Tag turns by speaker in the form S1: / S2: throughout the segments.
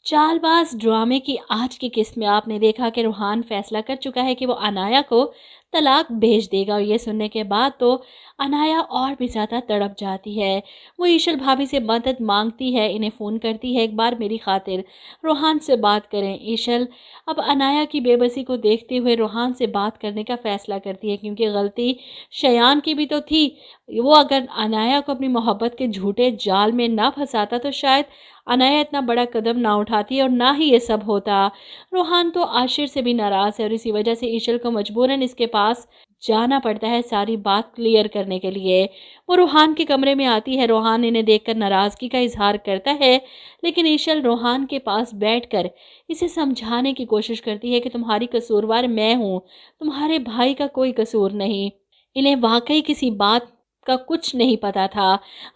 S1: चालबाज ड्रामे की आज की किस्त में आपने देखा कि रूहान फैसला कर चुका है कि वो अनाया को तलाक भेज देगा और ये सुनने के बाद तो अनाया और भी ज़्यादा तड़प जाती है। वो ईशल भाभी से मदद मांगती है, इन्हें फ़ोन करती है, एक बार मेरी खातिर रूहान से बात करें। ईशल अब अनाया की बेबसी को देखते हुए रूहान से बात करने का फ़ैसला करती है, क्योंकि गलती शयान की भी तो थी। वो अगर अनाया को अपनी मोहब्बत के झूठे जाल में ना फंसाता तो शायद अनाया इतना बड़ा कदम ना उठाती और ना ही ये सब होता। रूहान तो आशिर से भी नाराज़ है और इसी वजह से ईशल को मजबूरन इसके पास जाना पड़ता है सारी बात क्लियर करने के लिए। वो रूहान के कमरे में आती है। रूहान इन्हें देखकर नाराज़गी का इजहार करता है, लेकिन ईशल रूहान के पास बैठकर इसे समझाने की कोशिश करती है कि तुम्हारी कसूरवार मैं हूँ, तुम्हारे भाई का कोई कसूर नहीं। इन्हें वाकई किसी बात का कुछ नहीं पता था।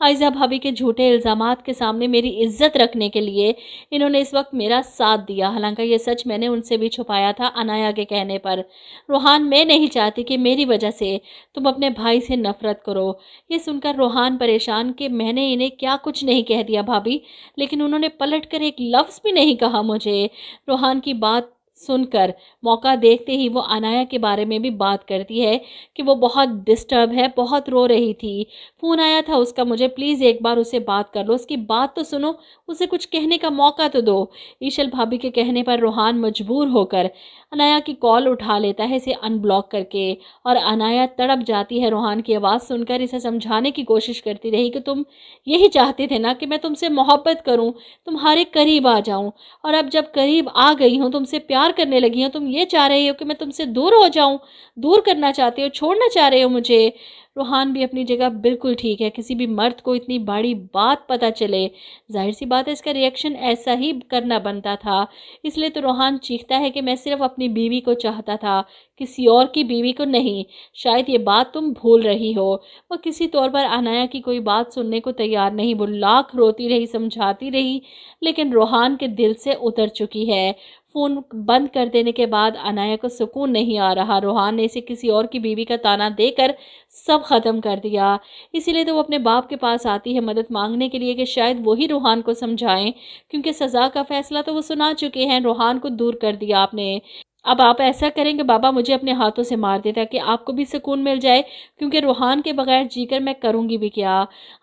S1: आयज़ा भाभी के झूठे इल्ज़ामात के सामने मेरी इज्जत रखने के लिए इन्होंने इस वक्त मेरा साथ दिया। हालांकि ये सच मैंने उनसे भी छुपाया था अनाया के कहने पर। रूहान, मैं नहीं चाहती कि मेरी वजह से तुम अपने भाई से नफ़रत करो। ये सुनकर रूहान परेशान कि मैंने इन्हें क्या कुछ नहीं कह दिया भाभी, लेकिन उन्होंने पलट कर एक लफ्ज़ भी नहीं कहा मुझे। रूहान की बात सुनकर मौका देखते ही वो अनाया के बारे में भी बात करती है कि वो बहुत डिस्टर्ब है, बहुत रो रही थी। फ़ोन आया था उसका, मुझे प्लीज़ एक बार उससे बात कर लो, उसकी बात तो सुनो, उसे कुछ कहने का मौका तो दो। ईशल भाभी के कहने पर रूहान मजबूर होकर अनाया की कॉल उठा लेता है, इसे अनब्लॉक करके। और अनाया तड़प जाती है रूहान की आवाज़ सुनकर। इसे समझाने की कोशिश करती रही कि तुम यही चाहते थे ना कि मैं तुमसे मोहब्बत करूं, तुम्हारे करीब आ जाऊं, और अब जब करीब आ गई हूं, तुमसे प्यार करने लगी हूं, तुम ये चाह रही हो कि मैं तुमसे दूर हो जाऊं, दूर करना चाहते हो, छोड़ना चाह रहे हो मुझे। रूहान भी अपनी जगह बिल्कुल ठीक है। किसी भी मर्द को इतनी बड़ी बात पता चले, जाहिर सी बात है इसका रिएक्शन ऐसा ही करना बनता था। इसलिए तो रूहान चीखता है कि मैं सिर्फ अपनी बीवी को चाहता था, किसी और की बीवी को नहीं। शायद ये बात तुम भूल रही हो। वह किसी तौर पर अनाया की कोई बात सुनने को तैयार नहीं। वो लाख रोती रही, समझाती रही, लेकिन रूहान के दिल से उतर चुकी है। फ़ोन बंद कर देने के बाद अनाया को सुकून नहीं आ रहा। रूहान ने इसे किसी और की बीवी का ताना देकर सब ख़त्म कर दिया। इसीलिए तो वो अपने बाप के पास आती है मदद मांगने के लिए कि शायद वही रूहान को समझाएं, क्योंकि सज़ा का फ़ैसला तो वो सुना चुके हैं। रूहान को दूर कर दिया आपने। अब आप ऐसा करेंगे बाबा, मुझे अपने हाथों से मार दे ताकि आपको भी सुकून मिल जाए, क्योंकि रूहान के बगैर जीकर मैं करूँगी भी क्या।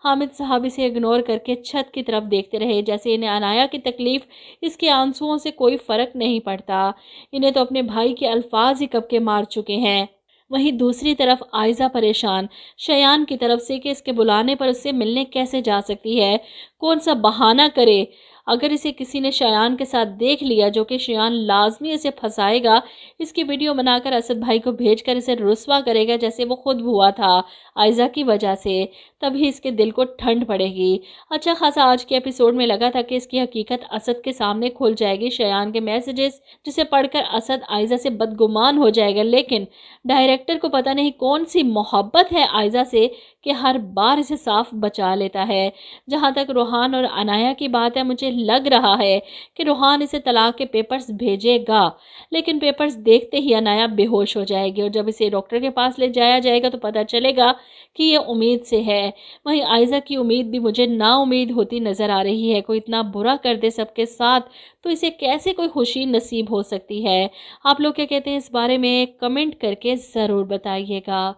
S1: हामिद साहब इसे इग्नोर करके छत की तरफ देखते रहे, जैसे इन्हें अनाया की तकलीफ़ इसके आंसुओं से कोई फ़र्क नहीं पड़ता। इन्हें तो अपने भाई के अल्फाज ही कब के मार चुके हैं। वहीं दूसरी तरफ आयज़ा परेशान शयान की तरफ से कि इसके बुलाने पर उससे मिलने कैसे जा सकती है, कौन सा बहाना करे। अगर इसे किसी ने शयान के साथ देख लिया, जो कि शयान लाजमी इसे फंसाएगा, इसकी वीडियो बनाकर असद भाई को भेजकर इसे रुस्वा करेगा जैसे वो खुद हुआ था आयज़ा की वजह से। तभी इसके दिल को ठंड पड़ेगी। अच्छा खासा आज के एपिसोड में लगा था कि इसकी हकीकत असद के सामने खुल जाएगी। शयान के मैसेजेस जिसे पढ़कर असद आयज़ा से बदगुमान हो जाएगा, लेकिन डायरेक्टर को पता नहीं कौन सी मोहब्बत है आयज़ा से कि हर बार इसे साफ बचा लेता है। जहाँ तक रूहान और अनाया की बात है, मुझे लग रहा है कि रूहान इसे तलाक के पेपर्स भेजेगा, लेकिन पेपर्स देखते ही अनाया बेहोश हो जाएगी और जब इसे डॉक्टर के पास ले जाया जाएगा तो पता चलेगा कि ये उम्मीद से है। वहीं आयज़ा की उम्मीद भी मुझे नाउम्मीद होती नज़र आ रही है। कोई इतना बुरा कर दे सबके साथ तो इसे कैसे कोई खुशी नसीब हो सकती है। आप लोग क्या कहते हैं इस बारे में, कमेंट करके ज़रूर बताइएगा।